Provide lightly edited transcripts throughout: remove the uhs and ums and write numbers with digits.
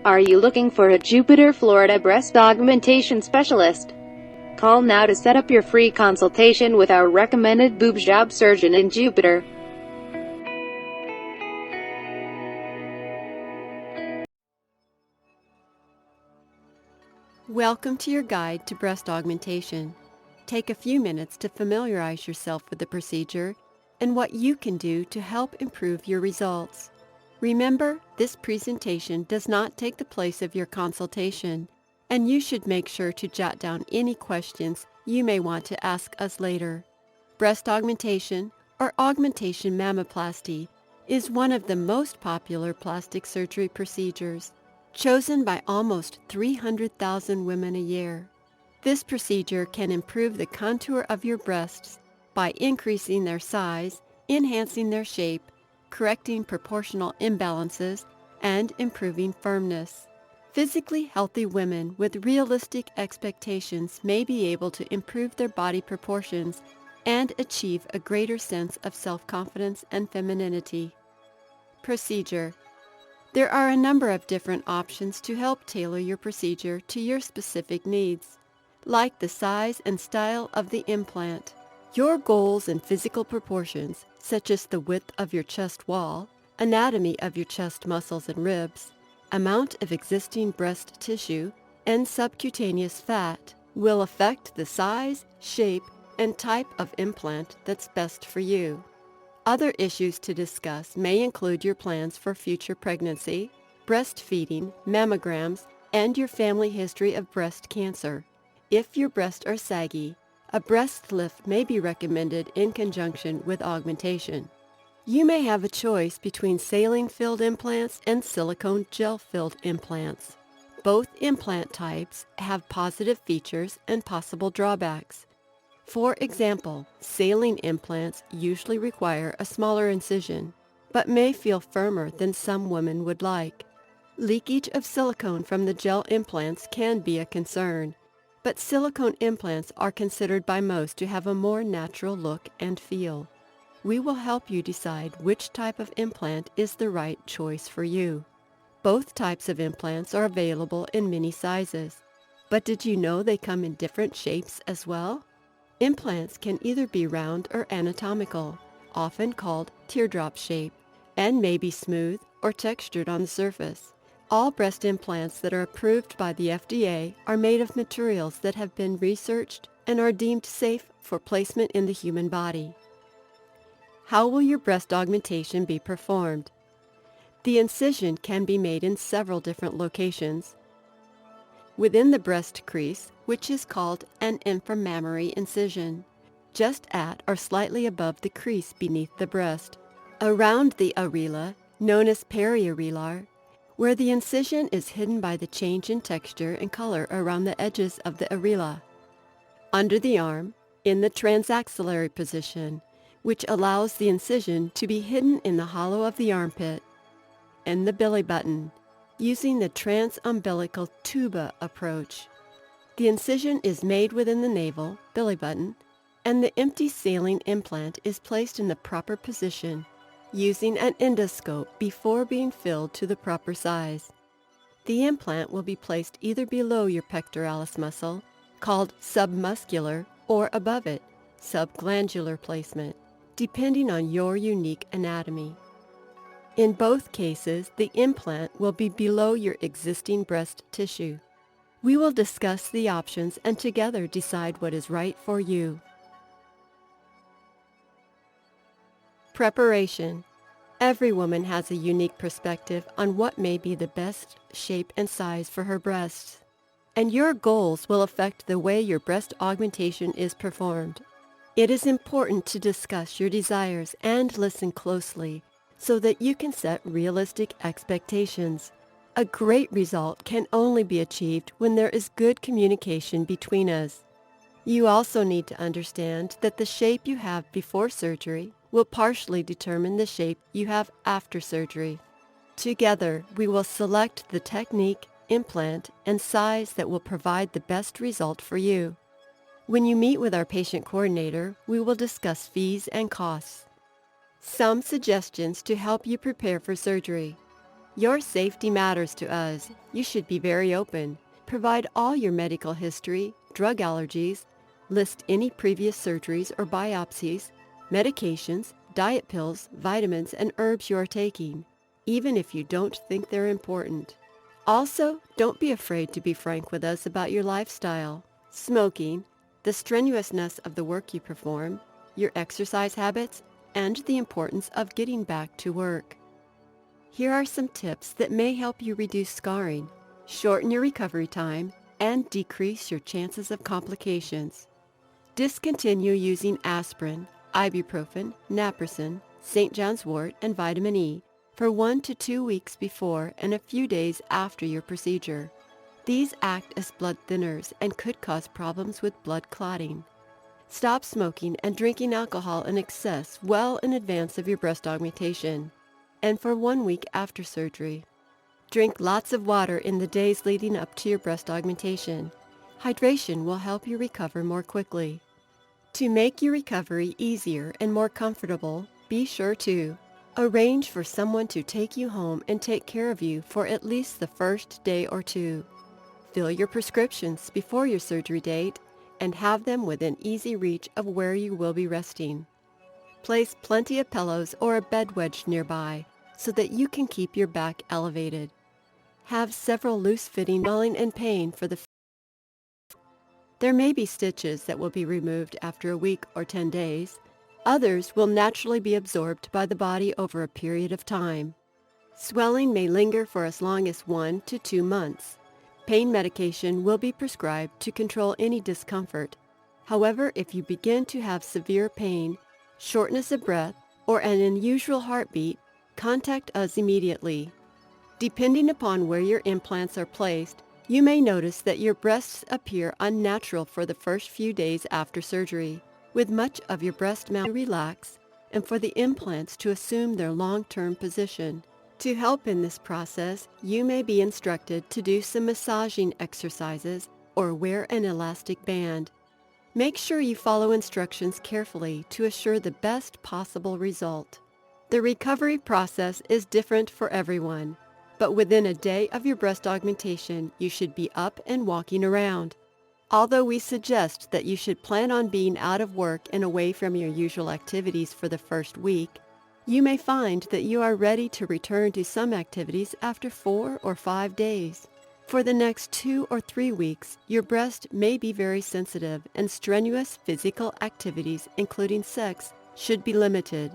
Are you looking for a Jupiter, Florida breast augmentation specialist? Call now to set up your free consultation with our recommended boob job surgeon in Jupiter. Welcome to your guide to breast augmentation. Take a few minutes to familiarize yourself with the procedure and what you can do to help improve your results. Remember, this presentation does not take the place of your consultation, and you should make sure to jot down any questions you may want to ask us later. Breast augmentation, or augmentation mammoplasty, is one of the most popular plastic surgery procedures, chosen by almost 300,000 women a year. This procedure can improve the contour of your breasts by increasing their size, enhancing their shape, correcting proportional imbalances, and improving firmness. Physically healthy women with realistic expectations may be able to improve their body proportions and achieve a greater sense of self-confidence and femininity. Procedure. There are a number of different options to help tailor your procedure to your specific needs, like the size and style of the implant, your goals and physical proportions, such as the width of your chest wall, anatomy of your chest muscles and ribs, amount of existing breast tissue, and subcutaneous fat, will affect the size, shape, and type of implant that's best for you. Other issues to discuss may include your plans for future pregnancy, breastfeeding, mammograms, and your family history of breast cancer. If your breasts are saggy, a breast lift may be recommended in conjunction with augmentation. You may have a choice between saline-filled implants and silicone gel-filled implants. Both implant types have positive features and possible drawbacks. For example, saline implants usually require a smaller incision, but may feel firmer than some women would like. Leakage of silicone from the gel implants can be a concern, but silicone implants are considered by most to have a more natural look and feel. We will help you decide which type of implant is the right choice for you. Both types of implants are available in many sizes, but did you know they come in different shapes as well? Implants can either be round or anatomical, often called teardrop shape, and may be smooth or textured on the surface. All breast implants that are approved by the FDA are made of materials that have been researched and are deemed safe for placement in the human body. How will your breast augmentation be performed? The incision can be made in several different locations. Within the breast crease, which is called an inframammary incision, just at or slightly above the crease beneath the breast. Around the areola, known as periareolar, where the incision is hidden by the change in texture and color around the edges of the areola. Under the arm, in the transaxillary position, which allows the incision to be hidden in the hollow of the armpit. And the belly button, using the transumbilical tuba approach. The incision is made within the navel, belly button, and the empty saline implant is placed in the proper position, using an endoscope before being filled to the proper size. The implant will be placed either below your pectoralis muscle, called submuscular, or above it, subglandular placement, depending on your unique anatomy. In both cases, the implant will be below your existing breast tissue. We will discuss the options and together decide what is right for you. Preparation. Every woman has a unique perspective on what may be the best shape and size for her breasts, and your goals will affect the way your breast augmentation is performed. It is important to discuss your desires and listen closely so that you can set realistic expectations. A great result can only be achieved when there is good communication between us. You also need to understand that the shape you have before surgery will partially determine the shape you have after surgery. Together, we will select the technique, implant, and size that will provide the best result for you. When you meet with our patient coordinator, we will discuss fees and costs. Some suggestions to help you prepare for surgery. Your safety matters to us. You should be very open. Provide all your medical history, drug allergies, list any previous surgeries or biopsies, medications, diet pills, vitamins, and herbs you are taking, even if you don't think they're important. Also, don't be afraid to be frank with us about your lifestyle, smoking, the strenuousness of the work you perform, your exercise habits, and the importance of getting back to work. Here are some tips that may help you reduce scarring, shorten your recovery time, and decrease your chances of complications. Discontinue using aspirin, ibuprofen, naproxen, St. John's wort, and vitamin E for 1 to 2 weeks before and a few days after your procedure. These act as blood thinners and could cause problems with blood clotting. Stop smoking and drinking alcohol in excess well in advance of your breast augmentation and for 1 week after surgery. Drink lots of water in the days leading up to your breast augmentation. Hydration will help you recover more quickly. To make your recovery easier and more comfortable, be sure to arrange for someone to take you home and take care of you for at least the first day or two. Fill your prescriptions before your surgery date and have them within easy reach of where you will be resting. Place plenty of pillows or a bed wedge nearby so that you can keep your back elevated. Have several loose-fitting swelling and pain for the. There may be stitches that will be removed after a week or 10 days. Others will naturally be absorbed by the body over a period of time. Swelling may linger for as long as 1 to 2 months. Pain medication will be prescribed to control any discomfort. However, if you begin to have severe pain, shortness of breath, or an unusual heartbeat, contact us immediately. Depending upon where your implants are placed, you may notice that your breasts appear unnatural for the first few days after surgery, with much of your breast mouth to relax and for the implants to assume their long-term position. To help in this process, you may be instructed to do some massaging exercises or wear an elastic band. Make sure you follow instructions carefully to assure the best possible result. The recovery process is different for everyone, but within a day of your breast augmentation, you should be up and walking around. Although we suggest that you should plan on being out of work and away from your usual activities for the first week, you may find that you are ready to return to some activities after 4 or 5 days. For the next 2 or 3 weeks, your breast may be very sensitive and strenuous physical activities, including sex, should be limited.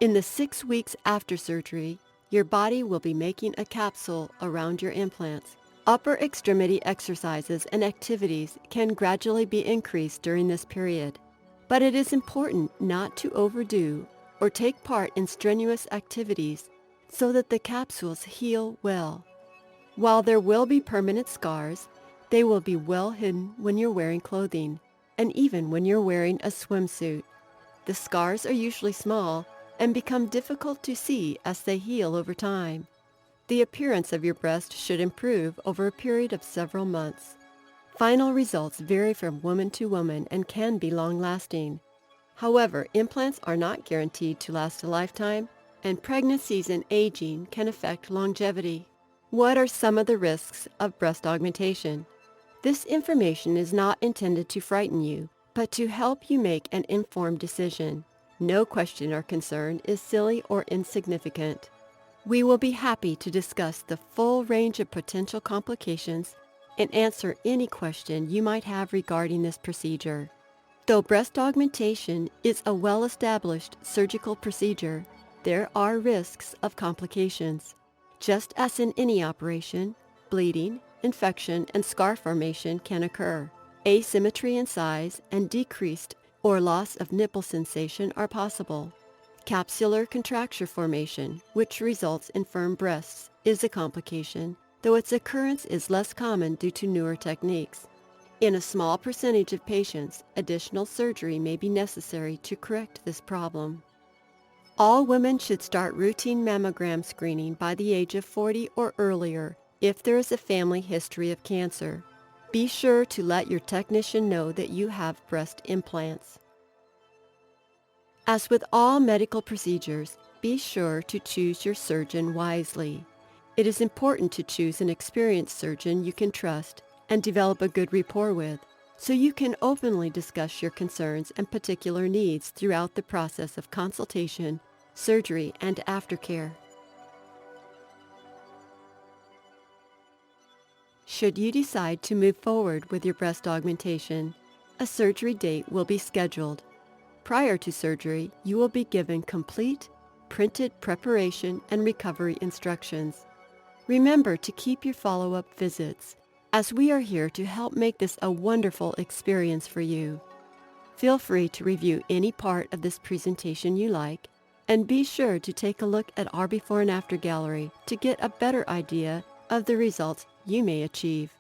In the 6 weeks after surgery, your body will be making a capsule around your implants. Upper extremity exercises and activities can gradually be increased during this period, but it is important not to overdo or take part in strenuous activities so that the capsules heal well. While there will be permanent scars, they will be well hidden when you're wearing clothing, and even when you're wearing a swimsuit. The scars are usually small and become difficult to see as they heal over time. The appearance of your breast should improve over a period of several months. Final results vary from woman to woman and can be long-lasting. However, implants are not guaranteed to last a lifetime, and pregnancies and aging can affect longevity. What are some of the risks of breast augmentation? This information is not intended to frighten you, but to help you make an informed decision. No question or concern is silly or insignificant. We will be happy to discuss the full range of potential complications and answer any question you might have regarding this procedure. Though breast augmentation is a well-established surgical procedure, there are risks of complications. Just as in any operation, bleeding, infection, and scar formation can occur. Asymmetry in size and decreased or loss of nipple sensation are possible. Capsular contracture formation, which results in firm breasts, is a complication, though its occurrence is less common due to newer techniques. In a small percentage of patients, additional surgery may be necessary to correct this problem. All women should start routine mammogram screening by the age of 40 or earlier if there is a family history of cancer. Be sure to let your technician know that you have breast implants. As with all medical procedures, be sure to choose your surgeon wisely. It is important to choose an experienced surgeon you can trust and develop a good rapport with, so you can openly discuss your concerns and particular needs throughout the process of consultation, surgery, and aftercare. Should you decide to move forward with your breast augmentation, a surgery date will be scheduled. Prior to surgery, you will be given complete, printed preparation and recovery instructions. Remember to keep your follow-up visits, as we are here to help make this a wonderful experience for you. Feel free to review any part of this presentation you like, and be sure to take a look at our before and after gallery to get a better idea of the results you may achieve.